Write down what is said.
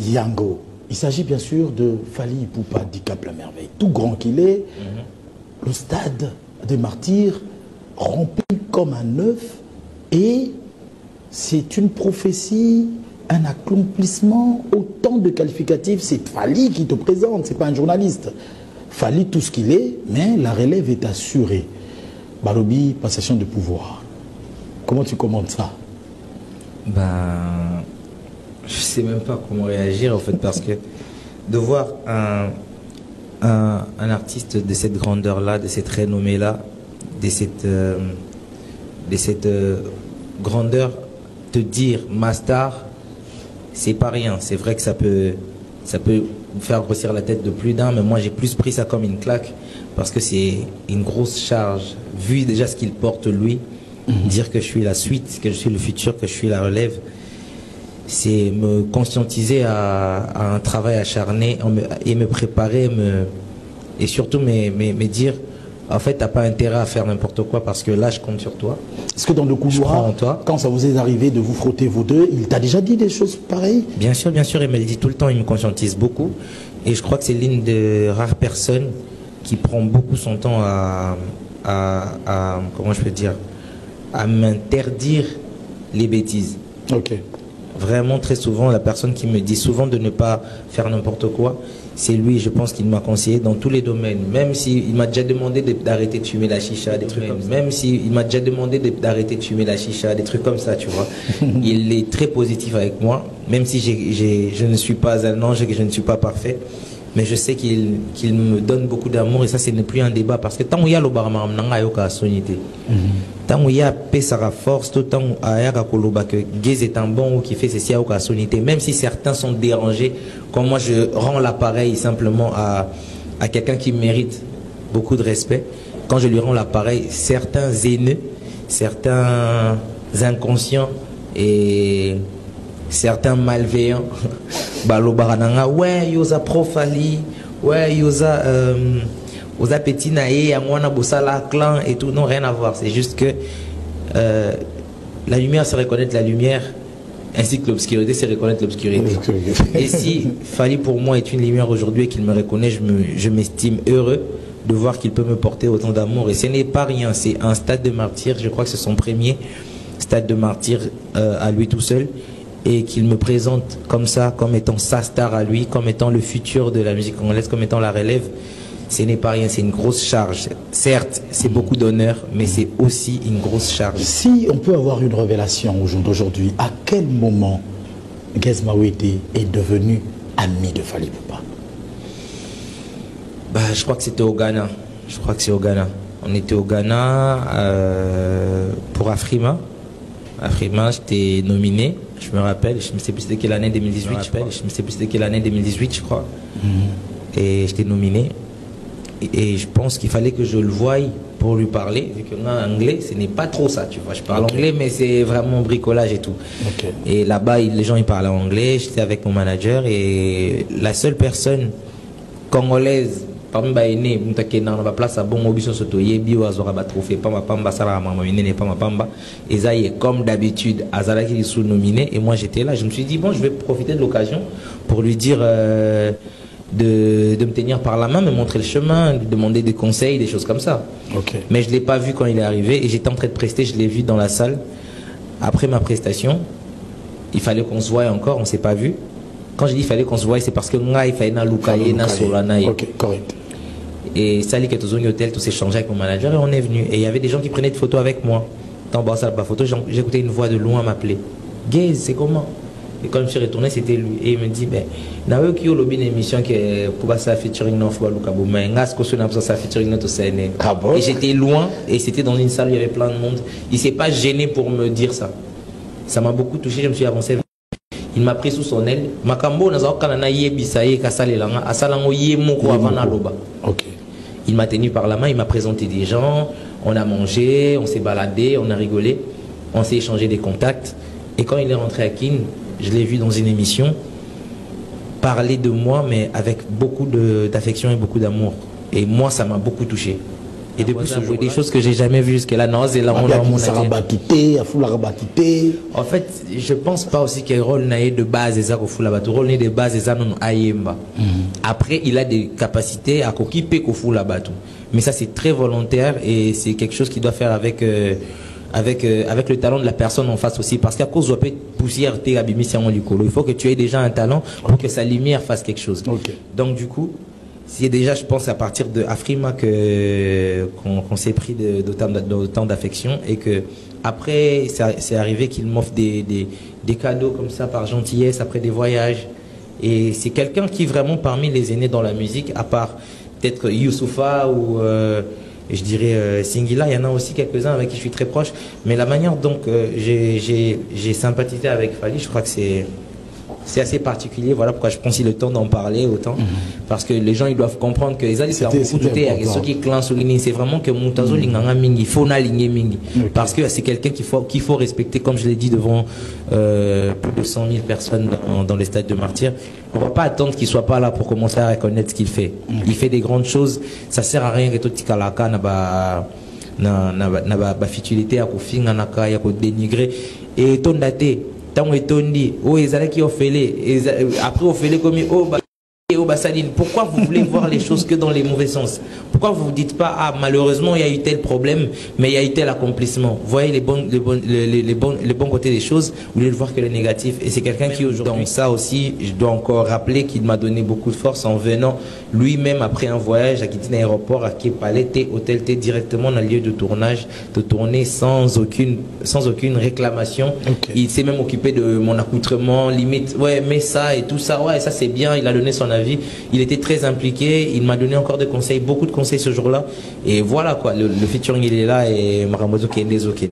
Yango. Il s'agit bien sûr de Fally Ipupa du Cap la Merveille. Tout grand qu'il est, le stade des martyrs rempli comme un œuf, et c'est une prophétie, un accomplissement, autant de qualificatifs. C'est Fally qui te présente, c'est pas un journaliste. Fally tout ce qu'il est, mais la relève est assurée. Balobi, passation de pouvoir. Comment tu commentes ça? Ben, je sais même pas comment réagir en fait, parce que de voir un artiste de cette grandeur-là, de cette renommée-là, de cette grandeur, te dire ma star, c'est pas rien. C'est vrai que ça peut vous faire grossir la tête de plus d'un, mais moi j'ai plus pris ça comme une claque, parce que c'est une grosse charge, vu déjà ce qu'il porte lui. Dire que je suis la suite, que je suis le futur, que je suis la relève, c'est me conscientiser à un travail acharné et me préparer, et surtout me dire, en fait, t'as pas intérêt à faire n'importe quoi, parce que là, je compte sur toi. Est-ce que dans le couloir, quand ça vous est arrivé de vous frotter vous deux, il t'a déjà dit des choses pareilles? Bien sûr, il me le dit tout le temps, il me conscientise beaucoup. Et je crois que c'est l'une des rares personnes qui prend beaucoup son temps comment je peux dire, à m'interdire les bêtises. Ok. Vraiment, très souvent, la personne qui me dit souvent de ne pas faire n'importe quoi, c'est lui, je pense qu'il m'a conseillé dans tous les domaines. Même s'il m'a déjà demandé d'arrêter de fumer la chicha, des trucs comme ça. Même s'il m'a déjà demandé d'arrêter de fumer la chicha, des trucs comme ça, tu vois. Il est très positif avec moi, même si je ne suis pas un ange et que je ne suis pas parfait. Mais je sais qu'il me donne beaucoup d'amour, et ça, ce n'est plus un débat. Parce que tant qu'il y a le barman, tant qu'il y a Pessara force, tant qu'il y a que Gaze est un bon ou qui fait ceci à sonité, même si certains sont dérangés, comme moi je rends l'appareil simplement à quelqu'un qui mérite beaucoup de respect, quand je lui rends l'appareil, certains haineux, certains inconscients et certains malveillants, ouais, yosa profali, ouais, yosa petit naïe, à moi, bossala clan et tout. Non, rien à voir. C'est juste que la lumière, c'est reconnaître la lumière, ainsi que l'obscurité, c'est reconnaître l'obscurité. Et si Fally pour moi est une lumière aujourd'hui et qu'il me reconnaît, je m'estime heureux de voir qu'il peut me porter autant d'amour. Et ce n'est pas rien, c'est un stade de martyr. Je crois que c'est son premier stade de martyr à lui tout seul. Et qu'il me présente comme ça, comme étant sa star à lui, comme étant le futur de la musique congolaise, comme étant la relève, ce n'est pas rien, c'est une grosse charge. Certes, c'est beaucoup d'honneur, mais c'est aussi une grosse charge. Si on peut avoir une révélation au jour d'aujourd'hui, à quel moment Gaze Mawete est devenu ami de Fally Ipupa? Bah, je crois que c'était au Ghana. Je crois que c'est au Ghana. On était au Ghana pour Afrima. Afrima, j'étais nominé. Je me rappelle, je ne sais plus c'était quelle année 2018, je me sais plus c'était quelle année 2018, je crois. Et j'étais nominé. Et je pense qu'il fallait que je le voie pour lui parler, vu que moi, anglais, ce n'est pas trop ça, tu vois. Je parle anglais, mais c'est vraiment bricolage et tout. Et là-bas, les gens, ils parlaient anglais. J'étais avec mon manager, et la seule personne congolaise parmi baïné mutaké na ba place à bon obiso soto yebi o azora ba trophée pas ma pamba sala mama ne pas ma pamba, et ça y est comme d'habitude Azala qui est sous-nominé, et moi j'étais là. Je me suis dit bon, je vais profiter de l'occasion pour lui dire de me tenir par la main, me montrer le chemin, lui demander des conseils, des choses comme ça. Mais je l'ai pas vu quand il est arrivé, et j'étais en train de prester, je l'ai vu dans la salle après ma prestation. Il fallait qu'on se voie encore, on s'est pas vu. Quand je dis il fallait qu'on se voie, c'est parce que il fallait na lukaye na solana. Correct. Et Sali qui est au hôtel, tout s'est changé avec mon manager, et on est venu. Et il y avait des gens qui prenaient des photos avec moi. Dans Barça, la photo, j'écoutais une voix de loin m'appeler. Gaze, c'est comment? Et quand je suis retourné, c'était lui. Et il me dit, ben, n'avez qui lobby une émission qui est pour ça featuring Nof Balukabo, mais ngas ko sona pour ça featuring notre scène. Et j'étais loin, et c'était dans une salle où il y avait plein de monde. Il s'est pas gêné pour me dire ça. Ça m'a beaucoup touché, je me suis avancé. Il m'a pris sous son aile. Makambo naza okana yebisaye kasalelanga asalango yemoko avant na loba. Il m'a tenu par la main, il m'a présenté des gens, on a mangé, on s'est baladé, on a rigolé, on s'est échangé des contacts. Et quand il est rentré à Kin, je l'ai vu dans une émission parler de moi, mais avec beaucoup d'affection et beaucoup d'amour. Et moi, ça m'a beaucoup touché. Et depuis, des choses que j'ai jamais vues jusque-là. Non, c'est là, on a mon En fait, je pense pas aussi que le rôle n'est de base et le rôle n'est de base et non ayemba. Après, il a des capacités à s'occuper qu'au fout là-bas. Mais ça, c'est très volontaire et c'est quelque chose qu'il doit faire avec le talent de la personne en face aussi. Parce qu'à cause de la poussière, il faut que tu aies déjà un talent pour que sa lumière fasse quelque chose. Donc, du coup, c'est déjà, je pense, à partir de Afrima qu'on s'est pris d'autant d'affection et que après, c'est arrivé qu'il m'offre des cadeaux comme ça par gentillesse après des voyages. Et c'est quelqu'un qui vraiment parmi les aînés dans la musique, à part peut-être Youssoufa ou je dirais Singila, il y en a aussi quelques-uns avec qui je suis très proche. Mais la manière dont j'ai sympathisé avec Fally, je crois que c'est assez particulier. Voilà pourquoi je prends si le temps d'en parler autant. Parce que les gens, ils doivent comprendre que les alliés, ceux qui clans sur l'île, c'est vraiment que Moutazo Linganga Mingi, faut n'aligner Mingi. Parce que c'est quelqu'un qu'il faut respecter, comme je l'ai dit, devant plus de 100 000 personnes dans les stades de martyrs. On ne va pas attendre qu'il soit pas là pour commencer à reconnaître ce qu'il fait. Il fait des grandes choses. Ça sert à rien que tout tikalaka n'a pas futilité à kofinga naka ya ko dénigrer et ton daté tant etondi oh ezala qui ofele après ofele comme pourquoi vous voulez voir les choses que dans les mauvais sens? Pourquoi vous ne dites pas ah malheureusement il y a eu tel problème mais il y a eu tel accomplissement? Vous voyez les bons côtés des choses au lieu de voir que les négatifs. Et c'est quelqu'un qui aujourd'hui, donc ça aussi je dois encore rappeler qu'il m'a donné beaucoup de force en venant lui-même après un voyage à quitter l'aéroport à Képalé hôtel T directement dans le lieu de tournage, de tourner sans aucune réclamation. Il s'est même occupé de mon accoutrement limite ouais mais ça et tout ça ouais ça c'est bien. Il a donné son avis. Il était très impliqué, il m'a donné encore des conseils, beaucoup de conseils ce jour-là. Et voilà quoi, le featuring il est là et Maramozo qui est des ok.